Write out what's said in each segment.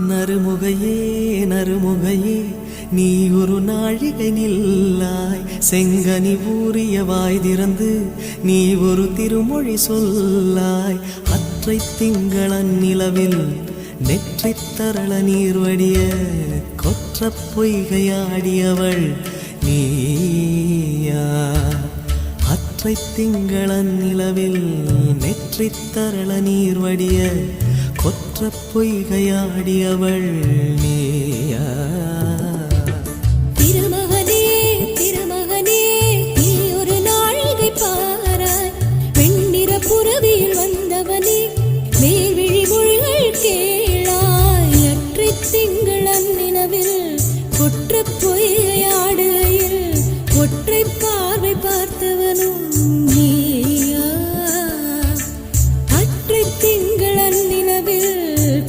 நறுமுகையே நறுமுகையே நீ ஒரு நாழிகை நில்லாய், செங்கனி ஊறிய வாய் திறந்து நீ ஒரு திருமொழி சொல்லாய். அற்றை திங்களன் நிலவில் நெற்றி தரள நீர் வடிய கொற்ற பொய்கையாடியவள் நீயா. அற்றை திங்களன் நிலவில் நெற்றி தரள நீர் வடிய கொற்ற பொய்கையாடியவள் நீயா. திருமகனே திருமகனே நீ ஒரு நாழிகை பாராய், வெண்ணிற புறவியில் வந்தவனே மேல்விழி மொழிகள் கேளாய். அற்றை திங்களன் நிலவில் கொற்ற பொய்கையாடுகையில் ஒற்றை பார்வை பார்த்தவனும் நீயா. அற்றை திங்களன் நிலவில்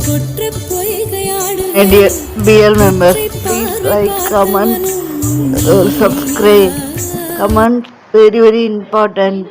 கொற்ற பொய்கையாடுகையில் Dear BL members, please like, comment, subscribe. Comment very important.